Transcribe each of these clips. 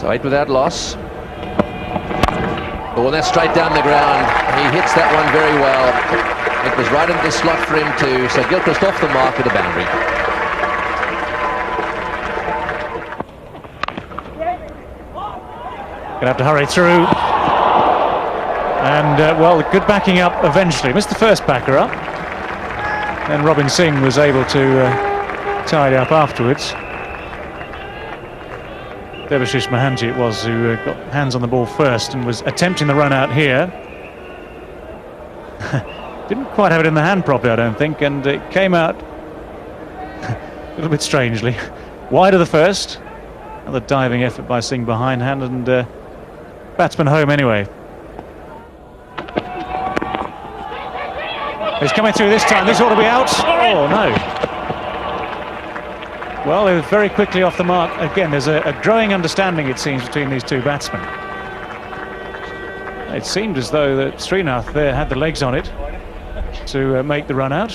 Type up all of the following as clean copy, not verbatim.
So 8 without loss. Oh, and that's straight down the ground. He hits that one very well. It was right into the slot for him too. So Gilchrist off the mark at the boundary. Gonna have to hurry through. And, well, good backing up eventually. Missed the first backer up. Then Robin Singh was able to tidy up afterwards. Debashish Mohanty it was who got hands on the ball first and was attempting the run out here. Didn't quite have it in the hand properly, I don't think, and it came out a little bit strangely. Wide of the first. Another diving effort by Singh behindhand, and batsman home anyway. He's coming through this time. This ought to be out. Oh, no. Well, they were very quickly off the mark. Again, there's a growing understanding, it seems, between these two batsmen. It seemed as though that Srinath there had the legs on it to make the run out.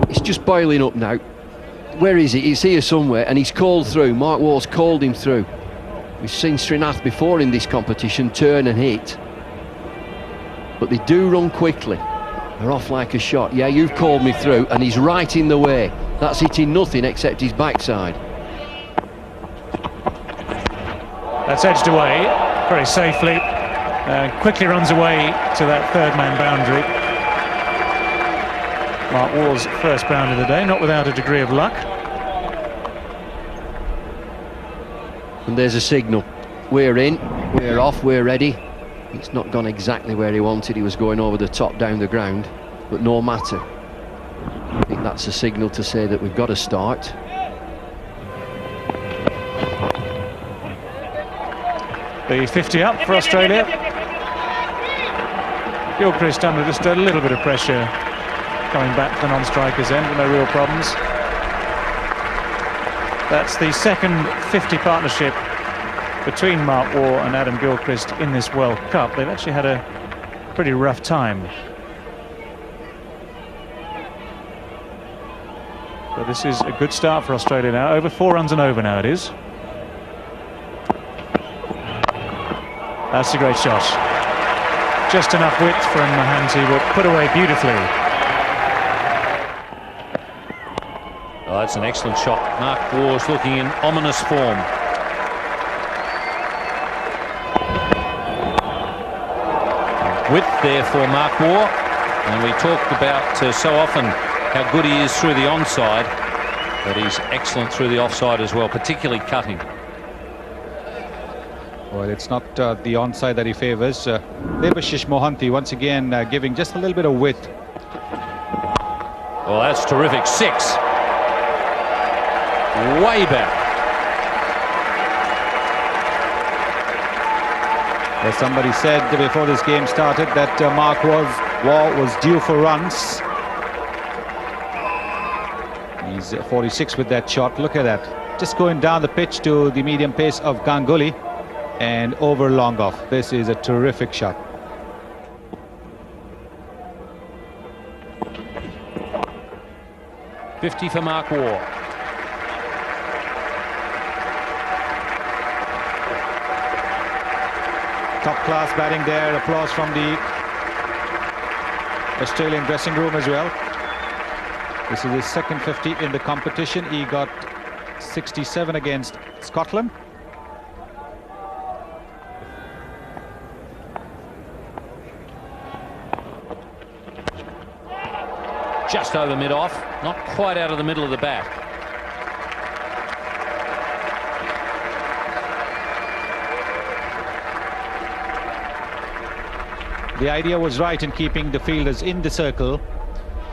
It's just boiling up now. Where is he? He's here somewhere, and he's called through. Mark Waugh's called him through. We've seen Srinath before in this competition turn and hit. But they do run quickly. They're off like a shot. Yeah, you've called me through, and he's right in the way. That's hitting nothing except his backside. That's edged away very safely. Quickly runs away to that third man boundary. Mark Waugh's first boundary of the day, not without a degree of luck. And there's a signal. We're in, we're off, we're ready. It's not gone exactly where he wanted. He was going over the top down the ground, but no matter. I think that's a signal to say that we've got to start. The 50 up for Australia. Gilchrist under just a little bit of pressure coming back to the non-striker's end with no real problems. That's the second 50 partnership between Mark Waugh and Adam Gilchrist in this World Cup. They've actually had a pretty rough time. But this is a good start for Australia now. Over 4 runs and over now it is. That's a great shot. Just enough width from Mohanty, but put away beautifully. Oh, that's an excellent shot. Mark Waugh's looking in ominous form. Width there for Mark Waugh, and we talked about so often how good he is through the onside, but he's excellent through the offside as well, particularly cutting. Well, it's not the onside that he favours. Debashish Mohanty once again giving just a little bit of width. Well, that's terrific. 6. Way back. As somebody said before this game started that Mark Waugh was due for runs. He's 46 with that shot. Look at that. Just going down the pitch to the medium pace of Ganguly and over long off. This is a terrific shot. .50 for Mark Waugh. Top class batting there. Applause from the Australian dressing room as well. This is his second 50 in the competition. He got 67 against Scotland. Just over mid-off, not quite out of the middle of the bat. The idea was right in keeping the fielders in the circle,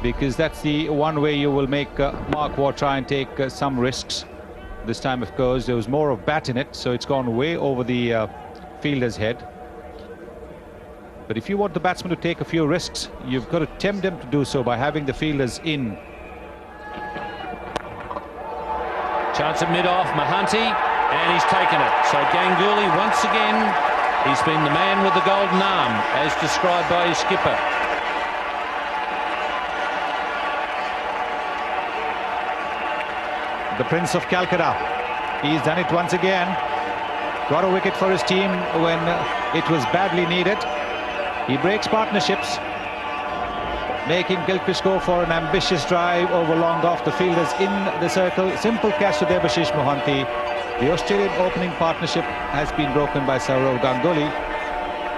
because that's the one way you will make Mark Waugh try and take some risks. This time, of course, there was more of bat in it, so it's gone way over the fielder's head. But if you want the batsman to take a few risks, you've got to tempt them to do so by having the fielders in. Chance at mid-off, Mohanty, and he's taken it. So Ganguly, once again, he's been the man with the golden arm, as described by his skipper. The Prince of Calcutta. He's done it once again. Got a wicket for his team when it was badly needed. He breaks partnerships, making Gilchrist go for an ambitious drive over long off the fielders in the circle. Simple catch to Debashish Mohanty. The Australian opening partnership has been broken by Sourav Ganguly.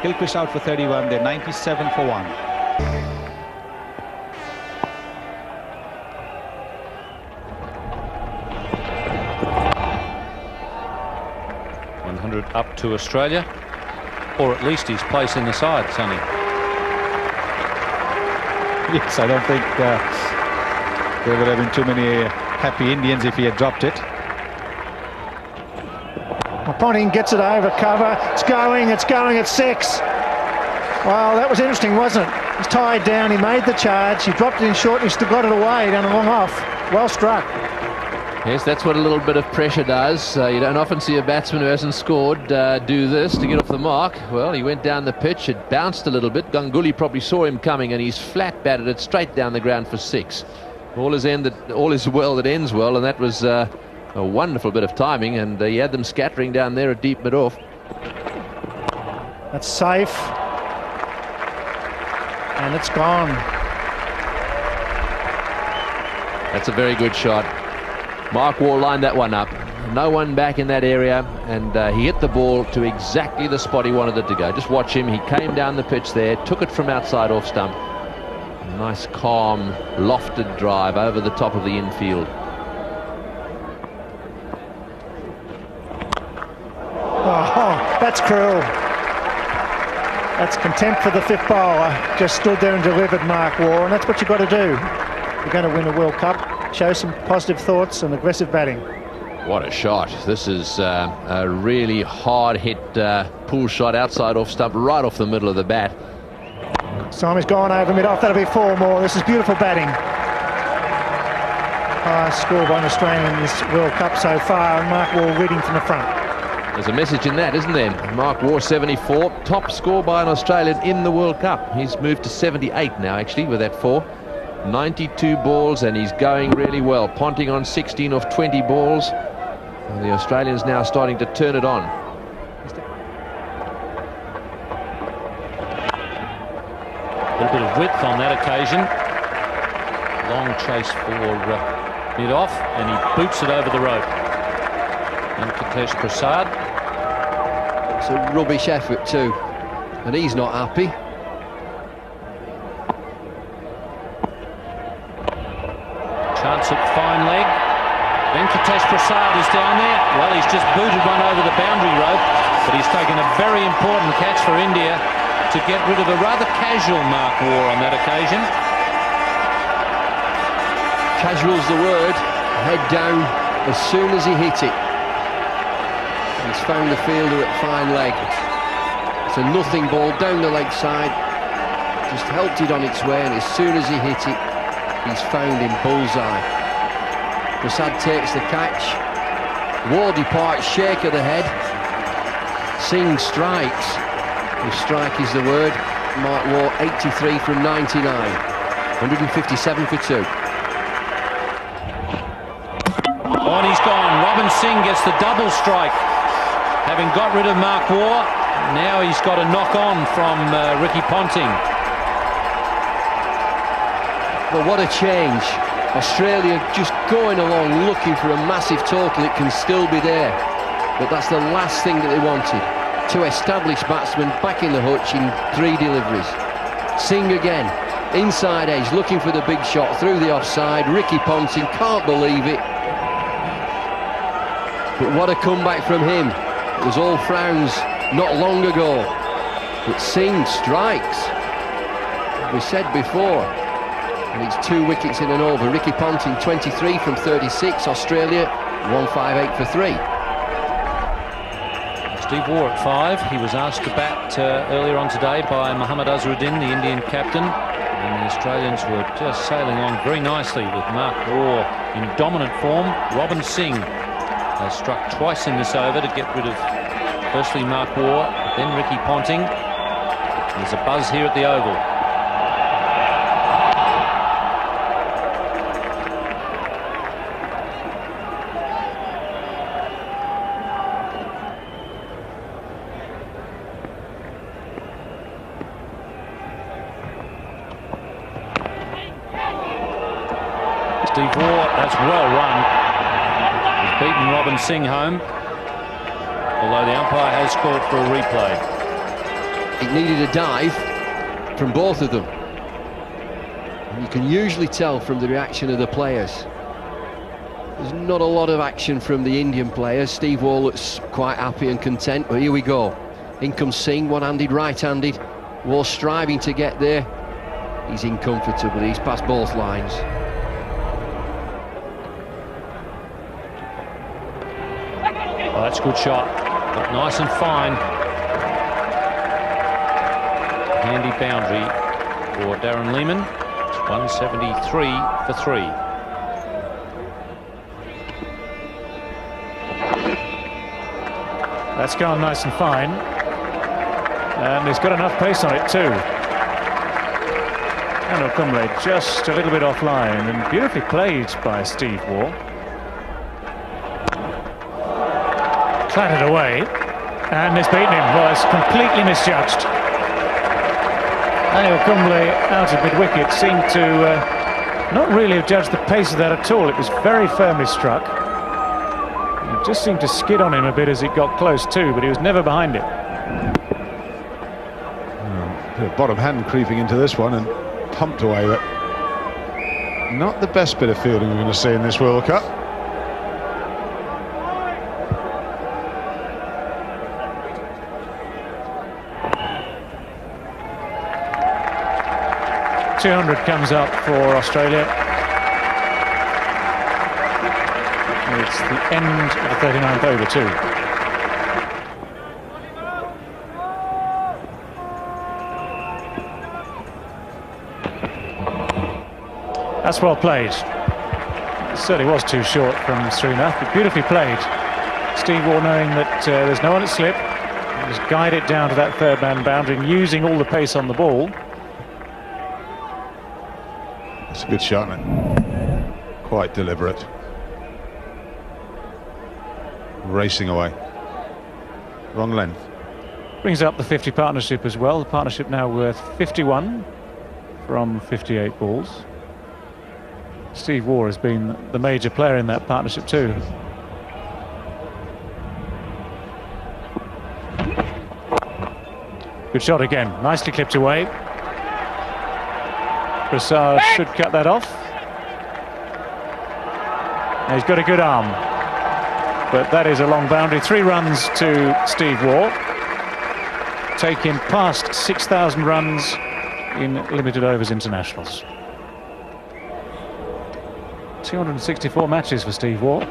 Gilchrist out for 31. They're 97 for 1. 100 up to Australia, or at least his place in the side, Sonny. Yes, I don't think there would have been too many happy Indians if he had dropped it. Ponting gets it over cover. It's going at 6. Well, that was interesting, wasn't it? He's tied down, he made the charge, he dropped it in short, and he still got it away down a long off. Well struck. Yes, that's what a little bit of pressure does. You don't often see a batsman who hasn't scored do this to get off the mark. Well, he went down the pitch, it bounced a little bit. Ganguly probably saw him coming and he's flat batted it straight down the ground for 6. All is well that ends well, and that was a wonderful bit of timing, and he had them scattering down there at deep mid-off. That's safe. And it's gone. That's a very good shot. Mark Waugh lined that one up. No one back in that area, and he hit the ball to exactly the spot he wanted it to go. Just watch him. He came down the pitch there, took it from outside off stump. A nice, calm, lofted drive over the top of the infield. Oh, that's cruel. That's contempt for the fifth bowler. Just stood there and delivered, Mark Waugh, and that's what you've got to do. You're going to win a World Cup. Show some positive thoughts and aggressive batting. What a shot. This is a really hard hit pull shot outside off stump, right off the middle of the bat. Simon's gone over mid-off. That'll be 4 more. This is beautiful batting. Highest score by an Australian in this World Cup so far, and Mark Waugh leading from the front. There's a message in that, isn't there? Mark Waugh 74, top score by an Australian in the World Cup. He's moved to 78 now, actually, with that 4. 92 balls, and he's going really well. Ponting on 16 off 20 balls. And the Australians now starting to turn it on. A little bit of width on that occasion. Long chase for mid-off, and he boots it over the rope. And Venkatesh Prasad. It's a rubbish effort too, and he's not happy. Chance at fine leg. Venkatesh Prasad is down there. Well, he's just booted one over the boundary rope, but he's taken a very important catch for India to get rid of a rather casual Mark Waugh on that occasion. Casual's the word. Head down as soon as he hit it. He's found the fielder at fine leg. It's a nothing ball down the leg side. Just helped it on its way, and as soon as he hit it, he's found him bullseye. Prasad takes the catch. Waugh departs, shake of the head. Singh strikes. If strike is the word. Mark Waugh 83 from 99. 157 for 2. Oh, and he's gone. Robin Singh gets the double strike. Having got rid of Mark Waugh, now he's got a knock on from Ricky Ponting. But what a change. Australia just going along looking for a massive total. It can still be there, but that's the last thing that they wanted. 2 established batsmen back in the hutch in 3 deliveries. Singh again, inside edge, looking for the big shot through the offside. Ricky Ponting can't believe it. But what a comeback from him. It was all frowns not long ago. But Singh strikes. We said before. And it's 2 wickets in an over. Ricky Ponting 23 from 36. Australia 158 for 3. Steve Waugh at 5. He was asked to bat earlier on today by Mohammad Azharuddin, the Indian captain. And the Australians were just sailing on very nicely with Mark Waugh in dominant form. Robin Singh has struck twice in this over to get rid of firstly Mark Waugh, then Ricky Ponting. There's a buzz here at the Oval. Steve Waugh, that's well run. He's beaten Robin Singh home, although the umpire has called for a replay. It needed a dive from both of them. And you can usually tell from the reaction of the players. There's not a lot of action from the Indian players. Steve Waugh looks quite happy and content, but here we go. In comes Singh, one-handed, right-handed. Waugh striving to get there. He's in comfortably, he's past both lines. Oh, that's a good shot, but nice and fine. Handy boundary for Darren Lehmann. It's 173 for 3. That's gone nice and fine. And he's got enough pace on it too. Anil Kumble just a little bit offline, and beautifully played by Steve Waugh. Clattered away, and it's beaten him. Well, it's completely misjudged. Anil Kumble out of mid-wicket seemed to not really have judged the pace of that at all. It was very firmly struck. It just seemed to skid on him a bit as it got close too, but he was never behind it. Bottom hand creeping into this one and pumped away, but not the best bit of fielding we're going to see in this World Cup. .200 comes up for Australia. It's the end of the 39th over too. That's well played. It certainly was too short from Srinath, but beautifully played. Steve Waugh, knowing that there's no one at slip, just guide it down to that third man boundary and using all the pace on the ball. It's a good shot, man. Quite deliberate. Racing away. Wrong length. Brings up the 50 partnership as well. The partnership now worth 51 from 58 balls. Steve Waugh has been the major player in that partnership too. Good shot again, nicely clipped away. Prasad should cut that off. Now he's got a good arm, but that is a long boundary. 3 runs to Steve Waugh, taking past 6,000 runs in limited overs internationals. 264 matches for Steve Waugh.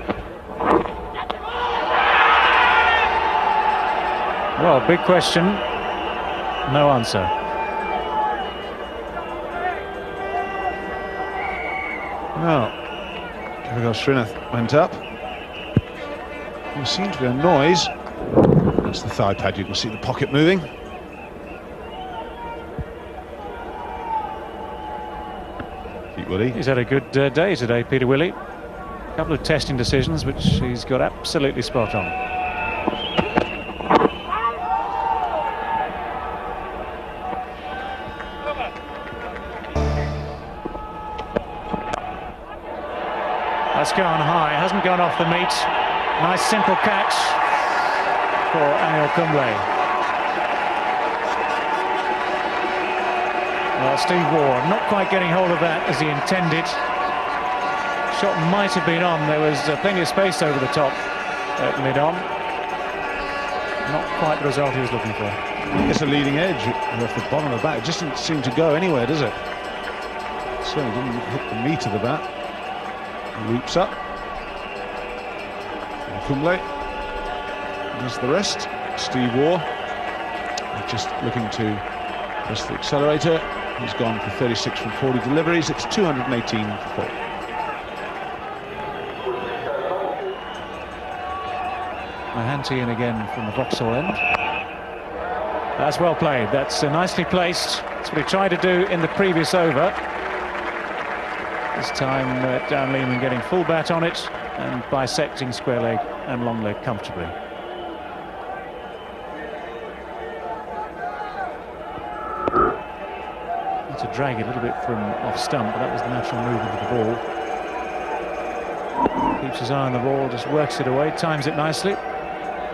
Well, big question, no answer. Well, Gavagal Srinath went up. There seemed to be a noise. That's the thigh pad, you can see the pocket moving. Willie. He's had a good day today, Peter Willey. A couple of testing decisions which he's got absolutely spot on. That's gone high, hasn't gone off the meat. Nice simple catch for Anil Kumble. Well, Steve Waugh not quite getting hold of that as he intended. Shot might have been on. There was plenty of space over the top at mid-on. Not quite the result he was looking for. It's a leading edge off the bottom of the bat. It just doesn't seem to go anywhere, does it? Certainly didn't hit the meat of the bat. Loops up. And Kumble does the rest. Steve Waugh just looking to press the accelerator. He's gone for 36 from 40 deliveries. It's 218 for 4. Mahanti in again from the Vauxhall end. That's well played. That's nicely placed. That's what he tried to do in the previous over. This time Darren Lehmann getting full bat on it and bisecting square leg and long leg comfortably. To drag it a little bit from off stump, but that was the natural movement of the ball. Keeps his eye on the ball, just works it away, times it nicely.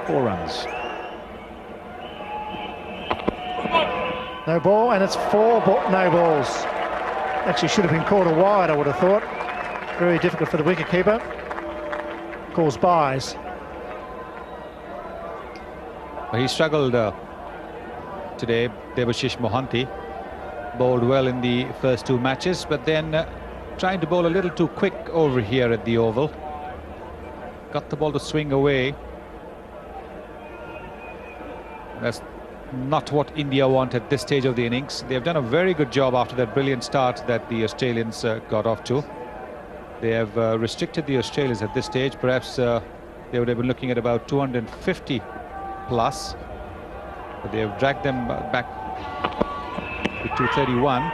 4 runs. No ball, and it's 4 no balls. Actually should have been called a wide, I would have thought. Very difficult for the wicketkeeper. Calls byes. Well, he struggled today, Debashish Mohanty. Bowled well in the first 2 matches, but then trying to bowl a little too quick over here at the Oval. Got the ball to swing away. That's not what India want at this stage of the innings. They've done a very good job after that brilliant start that the Australians got off to. They have restricted the Australians at this stage. Perhaps they would have been looking at about 250 plus, but they have dragged them back to 231.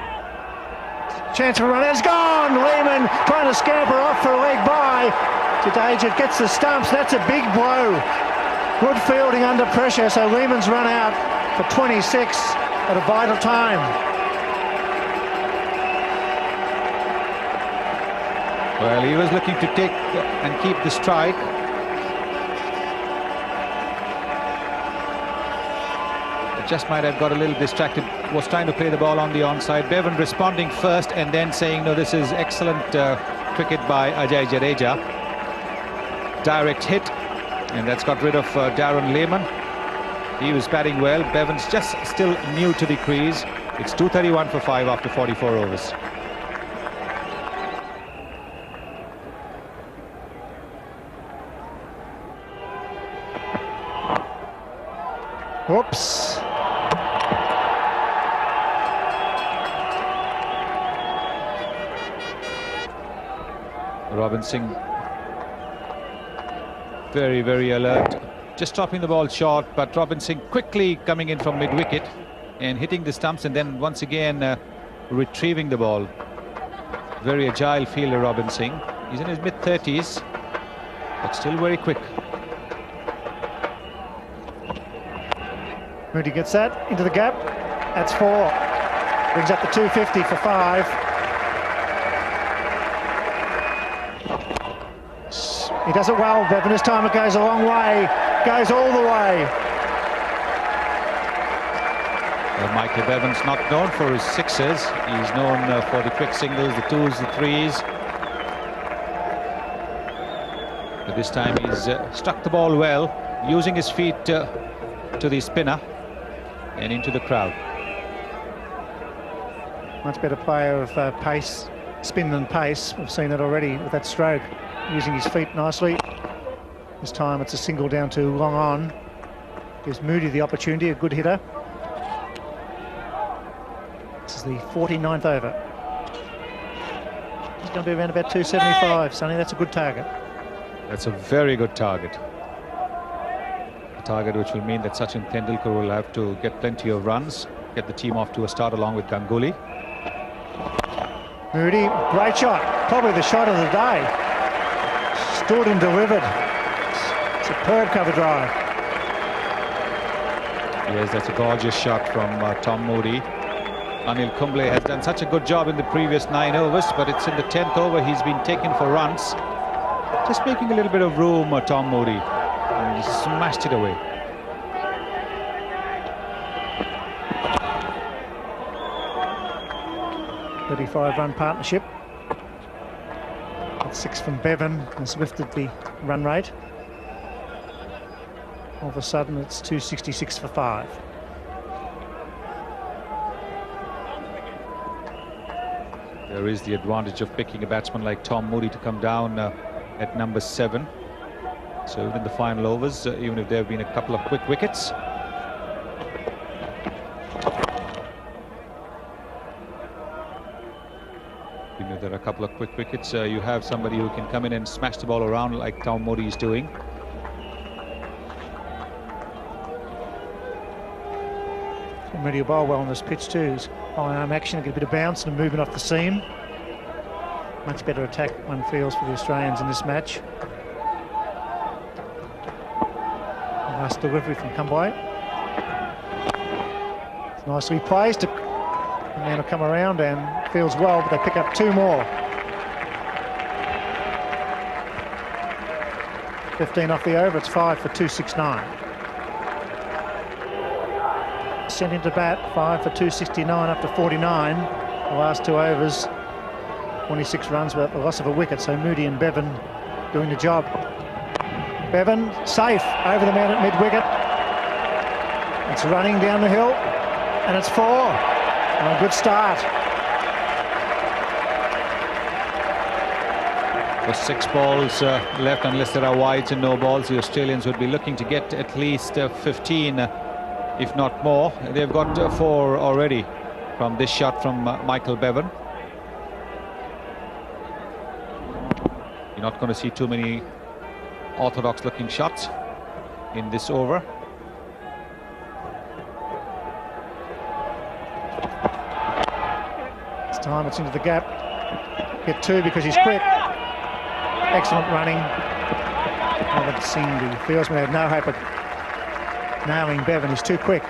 Chance for a run, it's gone! Lehmann trying to scamper off for a leg by. Jadeja gets the stumps, that's a big blow. Good fielding under pressure, so Lehmann's run out for 26 at a vital time. Well, he was looking to take and keep the strike. Just might have got a little distracted, was trying to play the ball on the onside. Bevan responding first and then saying, no, this is excellent cricket by Ajay Jadeja. Direct hit, and that's got rid of Darren Lehmann. He was batting well. Bevan's just still new to the crease. It's 231 for 5 after 44 overs. Whoops. Robin Singh very, very alert. Just dropping the ball short, but Robin Singh quickly coming in from mid-wicket and hitting the stumps and then once again retrieving the ball. Very agile fielder, Robin Singh. He's in his mid-30s, but still very quick. Moody gets that into the gap. That's 4. Brings up the 250 for 5. He does it well, Bevan. This time it goes a long way. Goes all the way. Well, Michael Bevan's not known for his sixes. He's known for the quick singles, the 2s, the 3s. But this time he's struck the ball well, using his feet to the spinner and into the crowd. Much better player of pace, spin than pace. We've seen that already with that stroke. Using his feet nicely. This time it's a single down to long on. Gives Moody the opportunity, a good hitter. This is the 49th over. He's going to be around about 275, Sonny. That's a good target. That's a very good target. A target which will mean that Sachin Tendulkar will have to get plenty of runs, get the team off to a start along with Ganguly. Moody, great shot. Probably the shot of the day. Stood and delivered. Superb cover drive. Yes, that's a gorgeous shot from Tom Moody. Anil Kumble has done such a good job in the previous 9 overs, but it's in the 10th over he's been taken for runs. Just making a little bit of room, Tom Moody. And he smashed it away. A 35-run partnership. 6 from Bevan has lifted the run rate. All of a sudden it's 266 for 5. There is the advantage of picking a batsman like Tom Moody to come down at number 7. So even in the final overs, even if there have been a couple of quick wickets, even if there are a couple of quick wickets, you have somebody who can come in and smash the ball around like Tom Moody is doing. Moody will bowl well on this pitch too. High arm action, get a bit of bounce and a movement off the seam. Much better attack, one feels, for the Australians in this match. Nice delivery from Kumbai. It's nicely placed. And then will come around and feels well, but they pick up 2 more. 15 off the over, it's 5 for 269. Sent into bat, 5 for 269 up to 49. The last 2 overs, 26 runs without the loss of a wicket, so Moody and Bevan doing the job. Bevan safe over the man at mid-wicket. It's running down the hill, and it's 4. Oh, good start. With 6 balls left, unless there are wides and no balls, the Australians would be looking to get at least 15, if not more. They've got 4 already from this shot from Michael Bevan. You're not going to see too many orthodox looking shots in this over. It's time, it's into the gap. Get 2 because he's quick. Excellent running. Haven't seen the fieldsman had no hope of nailing Bevan. He's too quick.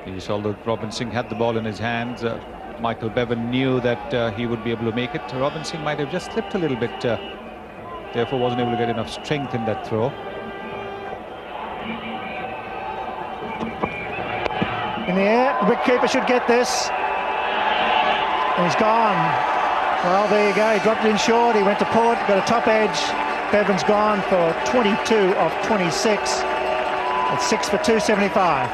Yes, although Robin Singh had the ball in his hands, Michael Bevan knew that he would be able to make it. Robin Singh might have just slipped a little bit, therefore wasn't able to get enough strength in that throw. In the air, the wicketkeeper should get this. And he's gone. Well, there you go. He dropped it in short. He went to port, got a top edge. Bevan's gone for 22 off 26. It's 6 for 275.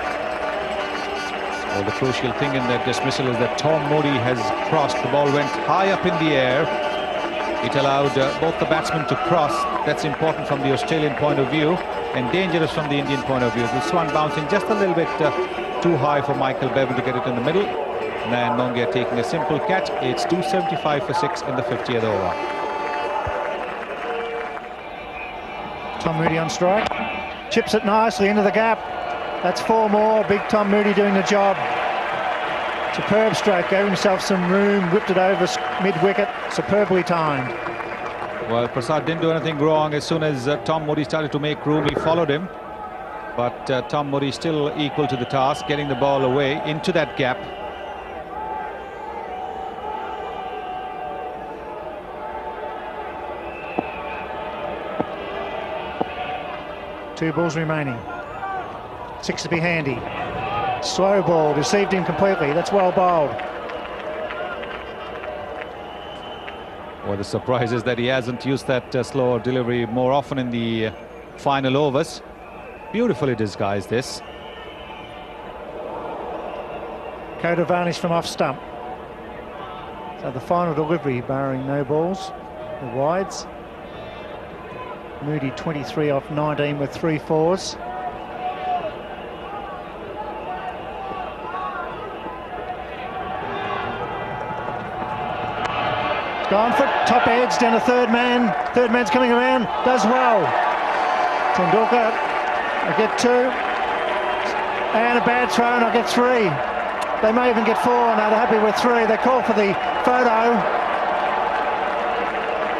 Well, the crucial thing in that dismissal is that Tom Moody has crossed. The ball went high up in the air. It allowed both the batsmen to cross. That's important from the Australian point of view and dangerous from the Indian point of view. This one bouncing just a little bit too high for Michael Bevan to get it in the middle. And Nongia taking a simple catch. It's 275 for 6 in the 50th over. Tom Moody on strike. Chips it nicely into the gap. That's 4 more. Big Tom Moody doing the job. Superb stroke. Gave himself some room. Whipped it over mid-wicket. Superbly timed. Well, Prasad didn't do anything wrong. As soon as Tom Moody started to make room, he followed him. But Tom Moody still equal to the task, getting the ball away into that gap. Two balls remaining. 6 to be handy. Slow ball, deceived him completely. That's well bowled. Well, the surprise is that he hasn't used that slower delivery more often in the final overs. Beautifully disguised, this. Coda varnish from off stump. So the final delivery, barring no balls, the wides. Moody 23 off 19 with 3 fours. Gone for top edge, down to third man. Third man's coming around, does well. Tendulkar, I get 2. And a bad throw, and I get 3. They may even get 4, and they're happy with 3. They call for the photo.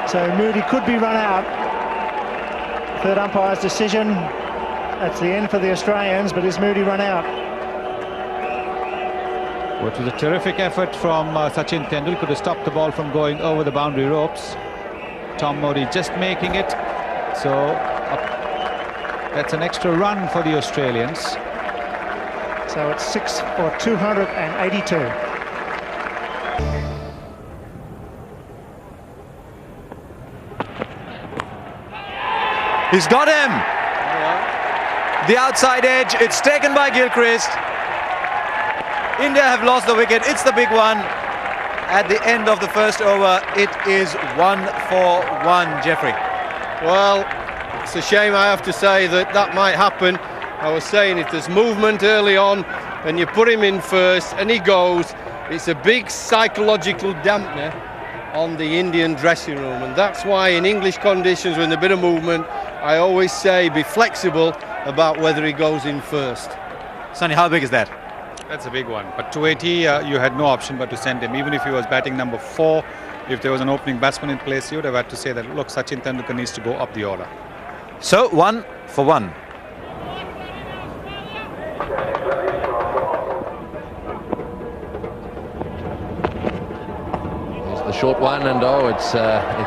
So Moody could be run out. Third umpire's decision. That's the end for the Australians, but is Moody run out? Well, it was a terrific effort from Sachin Tendulkar to stop the ball from going over the boundary ropes. Tom Moody just making it. So that's an extra run for the Australians. So it's 6 for 282. He's got him. The outside edge. It's taken by Gilchrist. India have lost the wicket. It's the big one. At the end of the first over, it is 1 for 1, Jeffrey. Well, it's a shame, I have to say, that might happen. I was saying, if there's movement early on and you put him in first and he goes, it's a big psychological dampener on the Indian dressing room, and that's why in English conditions with a bit of movement I always say be flexible about whether he goes in first. Sonny, how big is that? That's a big one, but 280 you had no option but to send him. Even if he was batting number 4, if there was an opening batsman in place, you would have had to say that, look, Sachin Tendulkar needs to go up the order. So 1 for 1. There's the short one, and it's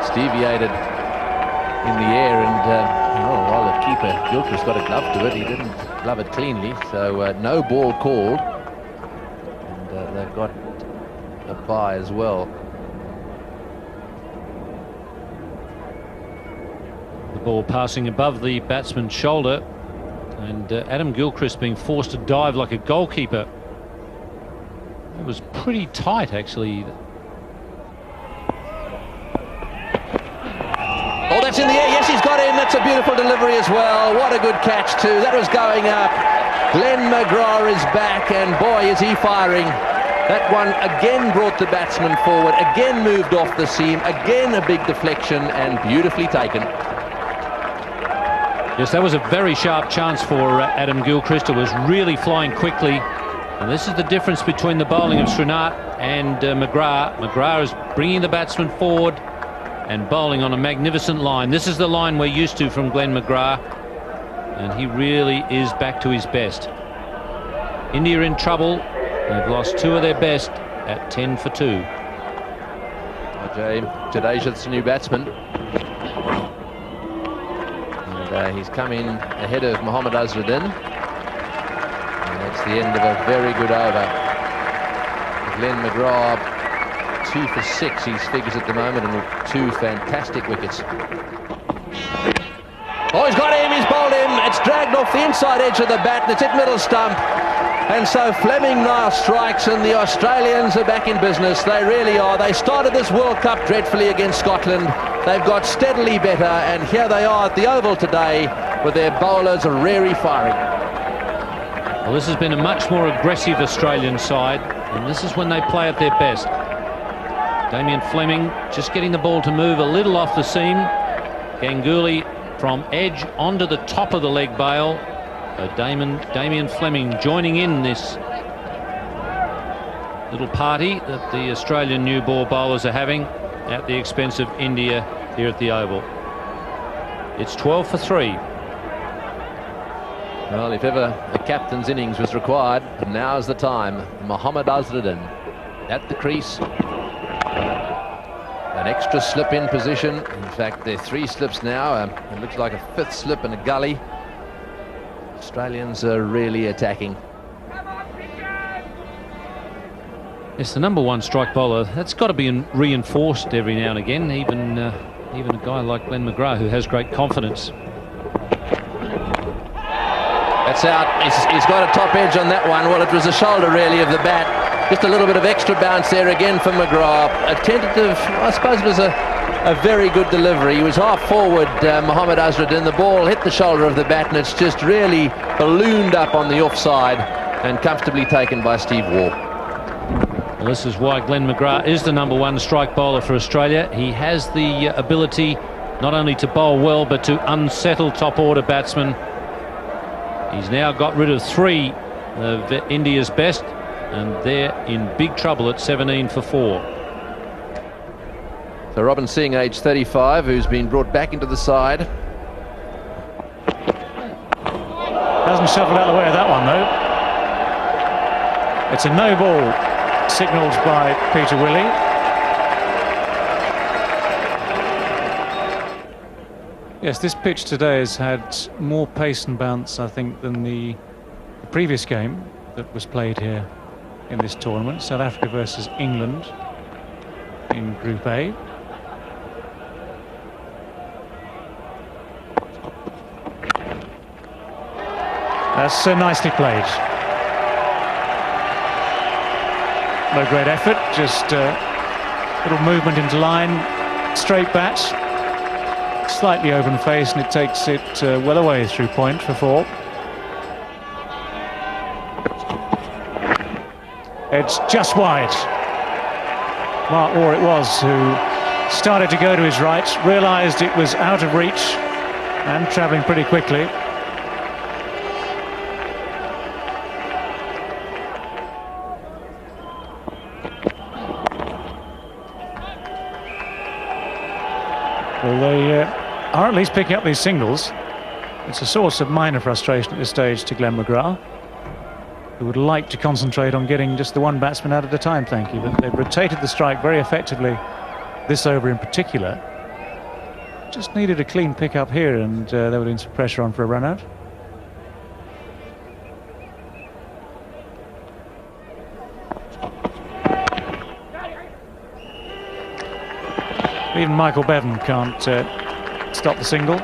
deviated in the air, and well, the keeper Gilchrist got a glove to it. He didn't glove it cleanly, so no ball called, and they've got a bye as well. The ball passing above the batsman's shoulder, and Adam Gilchrist being forced to dive like a goalkeeper. It was pretty tight, actually. Oh, that's in the air. Yes, he's got in. That's a beautiful delivery as well. What a good catch too. That was going up. Glenn McGrath is back, and boy, is he firing. That one again brought the batsman forward, again moved off the seam, again a big deflection, and beautifully taken. Yes, that was a very sharp chance for Adam Gilchrist. It was really flying quickly. And this is the difference between the bowling of Srinath and McGrath. McGrath is bringing the batsman forward and bowling on a magnificent line. This is the line we're used to from Glenn McGrath, and he really is back to his best. India in trouble. They've lost two of their best at 10 for 2. Jadeja's the new batsman. And he's come in ahead of Mohammad Azharuddin. And that's the end of a very good over. Glenn McGrath 2 for 6, his figures at the moment, and 2 fantastic wickets. Oh, he's got him, he's bowled him. It's dragged off the inside edge of the bat, and it's hit middle stump. And so Fleming now strikes, and the Australians are back in business. They really are. They started this World Cup dreadfully against Scotland. They've got steadily better, and here they are at the Oval today with their bowlers really firing. Well, this has been a much more aggressive Australian side, and this is when they play at their best. Damien Fleming just getting the ball to move a little off the seam. Ganguly from edge onto the top of the leg bail. Damien Fleming joining in this little party that the Australian new ball bowlers are having at the expense of India here at the Oval. It's 12 for 3. Well, if ever a captain's innings was required, now's the time. Mohammad Azharuddin at the crease. An extra slip in position. In fact, there are 3 slips now. It looks like a 5th slip and a gully. Australians are really attacking. It's the #1 strike bowler. That's got to be reinforced every now and again, even a guy like Glenn McGrath, who has great confidence. That's out. He's got a top edge on that one. Well, it was the shoulder really of the bat. Just a little bit of extra bounce there again for McGrath. A tentative, I suppose it was a very good delivery. He was half forward, Mohammad Azharuddin. The ball hit the shoulder of the bat, and it's just really ballooned up on the offside and comfortably taken by Steve Waugh. Well, this is why Glenn McGrath is the #1 strike bowler for Australia. He has the ability not only to bowl well, but to unsettle top order batsmen. He's now got rid of 3 of India's best, and they're in big trouble at 17 for 4. So Robin Singh, age 35, who's been brought back into the side. Hasn't shuffled out of the way of that one, though. It's a no ball, signalled by Peter Willey. Yes, this pitch today has had more pace and bounce, I think, than the previous game that was played here in this tournament. South Africa versus England in Group A. That's so nicely played. No great effort, just a little movement into line, straight bat, slightly open face, and it takes it well away through point for 4. It's just wide. Mark Waugh it was who started to go to his right, realised it was out of reach and travelling pretty quickly. Well, they are at least picking up these singles. It's a source of minor frustration at this stage to Glenn McGrath, who would like to concentrate on getting just the one batsman out at a time, thank you. But they've rotated the strike very effectively this over in particular. Just needed a clean pick up here, and there would have been some pressure on for a run out. Even Michael Bevan can't stop the single.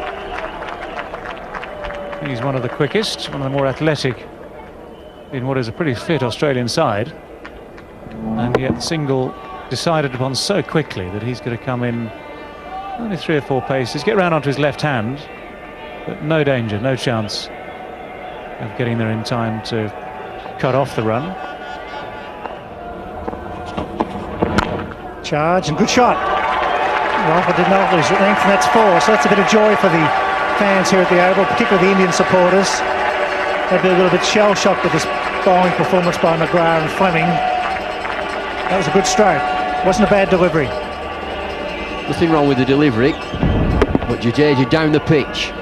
He's one of the quickest, one of the more athletic in what is a pretty fit Australian side. And yet the single decided upon so quickly that he's going to come in only 3 or 4 paces, get round onto his left hand, but no danger, no chance of getting there in time to cut off the run. Charge and good shot. Rifle did not lose length, and that's 4. So that's a bit of joy for the fans here at the Oval, particularly the Indian supporters. They'd be a little bit shell-shocked with this bowling performance by McGrath and Fleming. That was a good stroke. Wasn't a bad delivery. Nothing wrong with the delivery, but Jadeja down the pitch,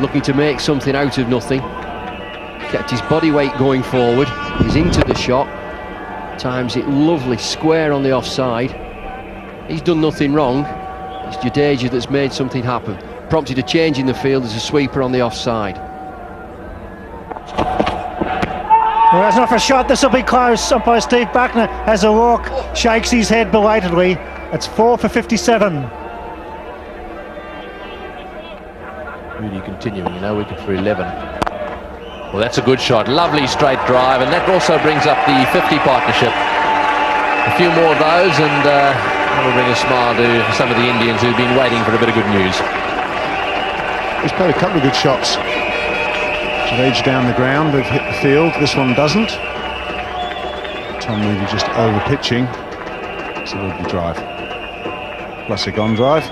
looking to make something out of nothing. Kept his body weight going forward. He's into the shot. Times it lovely, square on the offside. He's done nothing wrong. It's Jadeja that's made something happen. Prompted a change in the field as a sweeper on the offside. Well, that's not for a shot. This will be close. Umpire Steve Buckner as O'Rourke shakes his head belatedly. It's 4 for 57. Really continuing, wicket for 11. Well, that's a good shot. Lovely straight drive, and that also brings up the 50 partnership. A few more of those, and that will bring a smile to some of the Indians who've been waiting for a bit of good news. He's played a couple of good shots. Jadeja down the ground, they've hit the field. This one doesn't. Tom Moody just over pitching. It's a lovely drive. Classic on drive.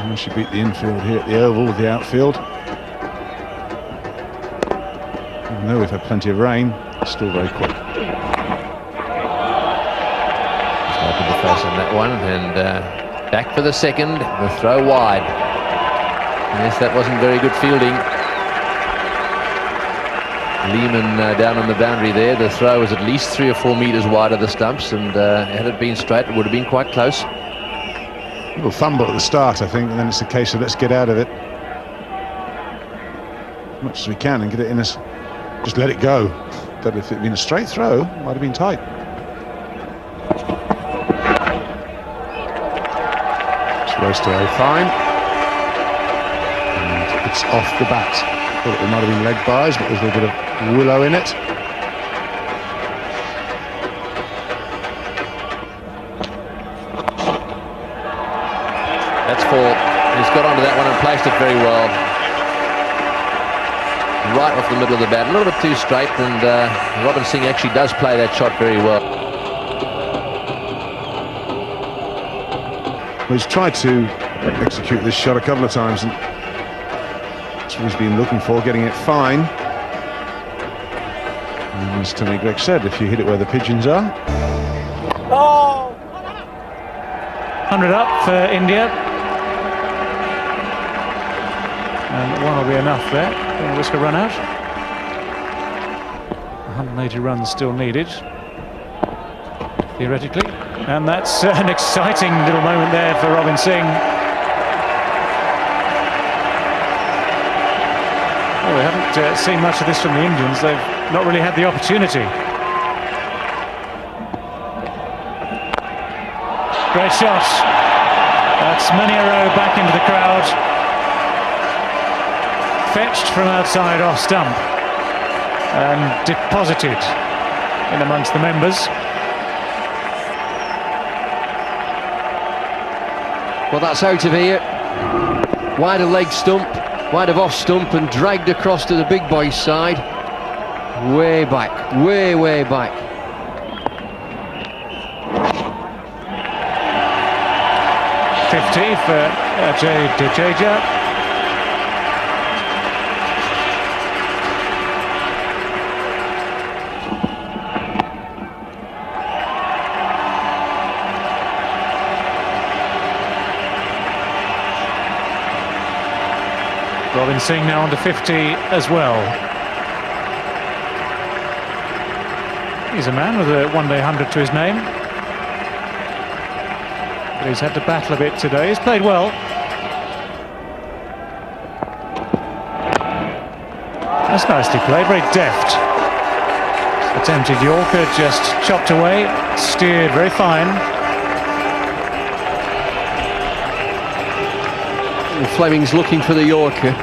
And she beat the infield here at the Oval with the outfield. Even though we've had plenty of rain, it's still very quick. Open the face on that one, and back for the second. The throw wide. Yes, that wasn't very good fielding. Lehman down on the boundary there. The throw was at least 3 or 4 metres wide of the stumps, and had it been straight, it would have been quite close. A little fumble at the start, I think, and then it's a case of let's get out of it as much as we can and get it in us. Just let it go. But if it had been a straight throw, it might have been tight. Rose to A fine, and it's off the bat. Thought it might have been leg buys, but there's a little bit of willow in it. That's 4. He's got onto that one and placed it very well. Right off the middle of the bat, a little bit too straight, and Robin Singh actually does play that shot very well. Well, he's tried to execute this shot a couple of times, and that's what he's been looking for, getting it fine. And as Tony Greig said, if you hit it where the pigeons are. 100 up for India. And 1 will be enough there. Don't risk a run out. 180 runs still needed, theoretically. And that's an exciting little moment there for Robin Singh. Well, we haven't seen much of this from the Indians. They've not really had the opportunity. Great shot. That's Muniro back into the crowd. Fetched from outside off stump and deposited in amongst the members. Well, that's out of here. Wide of leg stump, wide of off stump, and dragged across to the big boy's side. Way back, way back. .50 for Jadeja. Robin Singh now on to 50 as well. He's a man with a one-day 100 to his name. But he's had to battle a bit today. He's played well. That's nicely played, very deft. Attempted Yorker, just chopped away, steered very fine. And Fleming's looking for the Yorker.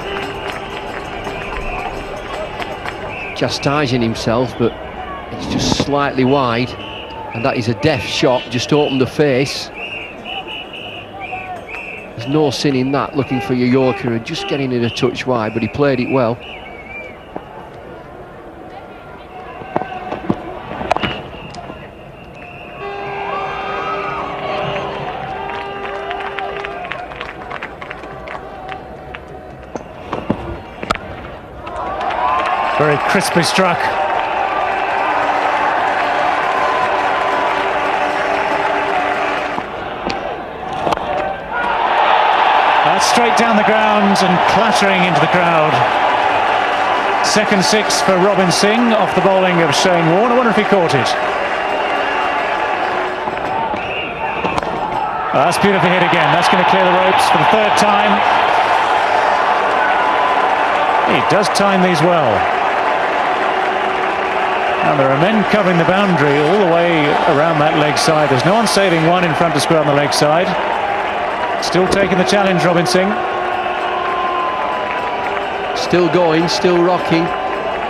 Chastising himself, but it's just slightly wide. And that is a deft shot, just opened the face. There's no sin in that, looking for your Yorker and just getting it a touch wide, but he played it well. Very crisply struck. That's straight down the ground and clattering into the crowd. Second six for Robin Singh off the bowling of Shane Warne. I wonder if he caught it. Oh, that's beautifully hit again. That's going to clear the ropes for the third time. He does time these well. And there are men covering the boundary all the way around that leg side. There's no one saving one in front of square on the leg side. Still taking the challenge, Robin Singh. Still going, still rocking.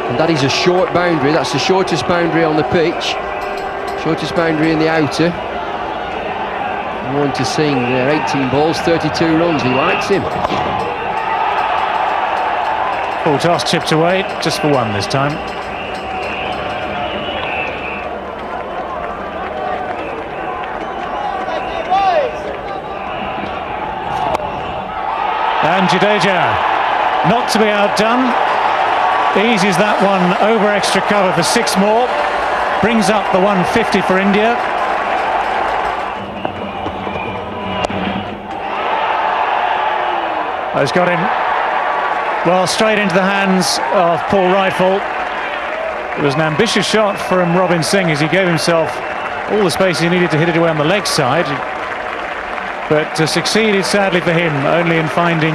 And that is a short boundary. That's the shortest boundary on the pitch. Shortest boundary in the outer. Warne to Singh there, 18 balls, 32 runs. He likes him. Full toss chipped away, just for one this time. And Jadeja, not to be outdone, eases that one over extra cover for 6 more, brings up the 150 for India. Oh, he's got him. Well, straight into the hands of Paul Rifle. It was an ambitious shot from Robin Singh as he gave himself all the space he needed to hit it away on the leg side. But succeeded, sadly for him, only in finding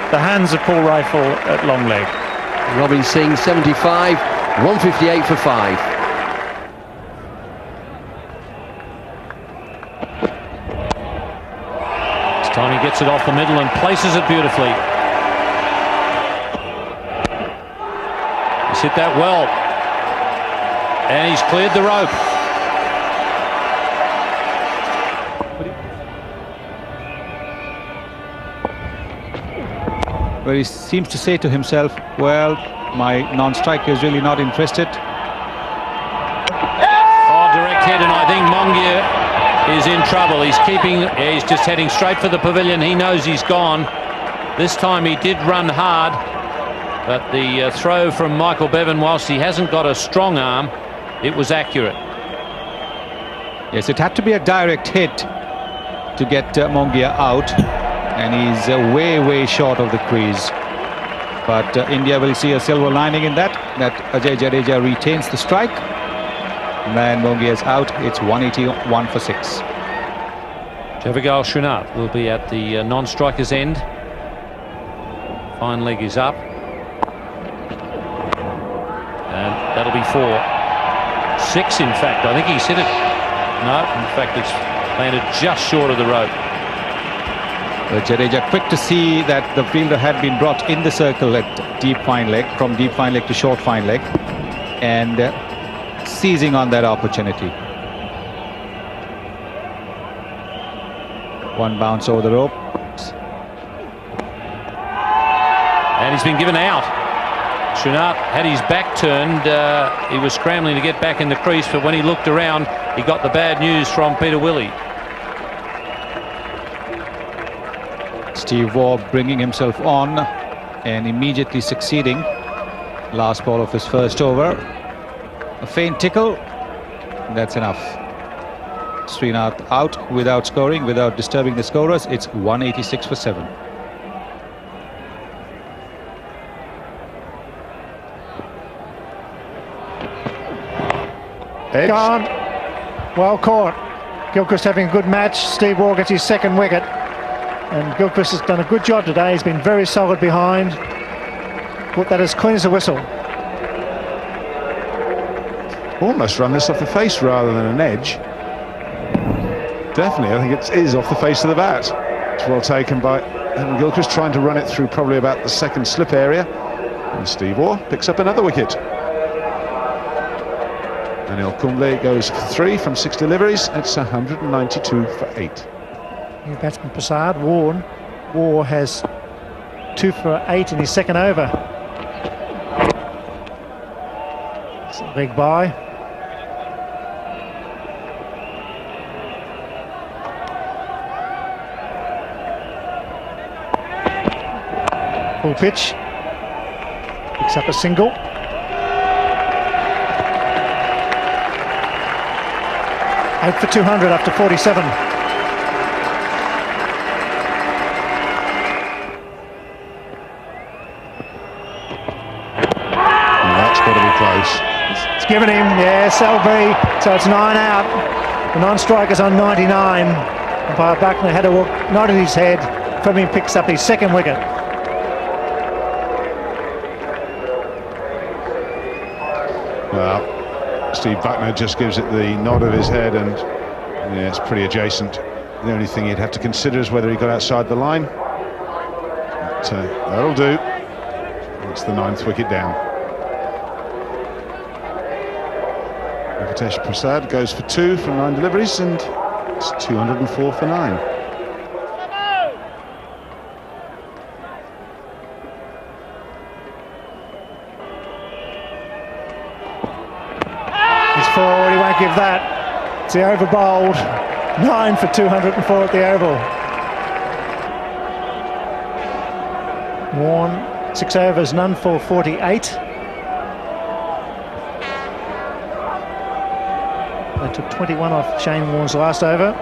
the hands of Paul Rifle at long leg. Robin Singh, 75, 158 for 5. This time he gets it off the middle and places it beautifully. He's hit that well. And he's cleared the rope. Where he seems to say to himself, well, my non-striker is really not interested. Oh, direct hit, and I think Mongia is in trouble. He's just heading straight for the pavilion. He knows he's gone. This time he did run hard, but the throw from Michael Bevan, whilst he hasn't got a strong arm, it was accurate. Yes, it had to be a direct hit to get Mongia out. And he's way short of the crease. But India will see a silver lining in that Ajay Jadeja retains the strike. And then Mongia is out. It's 181 for 6. Javagal Srinath will be at the non-striker's end. Fine leg is up. And that'll be 4. 6, in fact. I think he's hit it. No, in fact, it's landed just short of the rope. Jadeja quick to see that the fielder had been brought in the circle at deep fine leg, from deep fine leg to short fine leg, and seizing on that opportunity. One bounce over the rope. And he's been given out. Srinath had his back turned. He was scrambling to get back in the crease, but when he looked around, he got the bad news from Peter Willey. Steve Waugh bringing himself on and immediately succeeding. Last ball of his first over. A faint tickle. That's enough. Srinath out without scoring, without disturbing the scorers. It's 186 for 7. Gone. Well caught. Gilchrist having a good match. Steve Waugh gets his second wicket. And Gilchrist has done a good job today. He's been very solid behind. Put that as clean as a whistle. Almost run this off the face rather than an edge. Definitely, I think it is off the face of the bat. It's well taken by Evan Gilchrist, trying to run it through probably about the second slip area. And Steve Waugh picks up another wicket. Anil Kumble goes for 3 from 6 deliveries. It's 192 for 8. New batsman Prasad, Warren. Waugh has 2 for 8 in his second over. It's a big bye. Full pitch. Picks up a single. Eight for 200 after 47. That's got to be close. It's given him, yes, LB. So it's 9 out. The non-striker's on 99. Umpire Buckner had a nod in his head. Fleming picks up his second wicket. Well, Steve Buckner just gives it the nod of his head, and yeah, it's pretty adjacent. The only thing he'd have to consider is whether he got outside the line. But that'll do. It's the 9th wicket down. Venkatesh Prasad goes for 2 from 9 deliveries, and it's 204 for 9. Forward, he won't give that. It's the over bowled. 9 for 204 at the Oval. Warren, 6 overs, none for 48. They took 21 off Shane Warne's last over.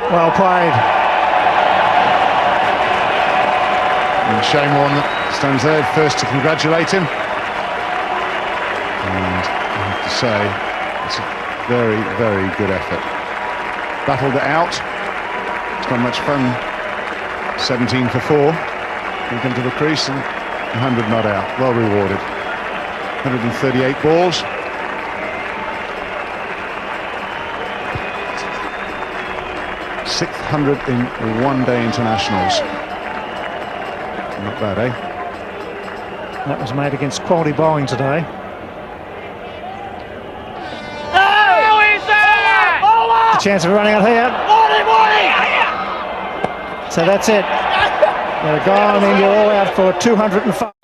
Well played. And Shane Warne stands there first to congratulate him. And I have to say, it's a very, very good effort. Battled it out. It's not much fun. 17 for 4. Moved into the crease and 100 not out. Well rewarded. 138 balls. .600 in one-day internationals. Not bad, eh? That was made against quality bowling today. A chance of running out here. So that's it. They're gone, and you're all out for 205.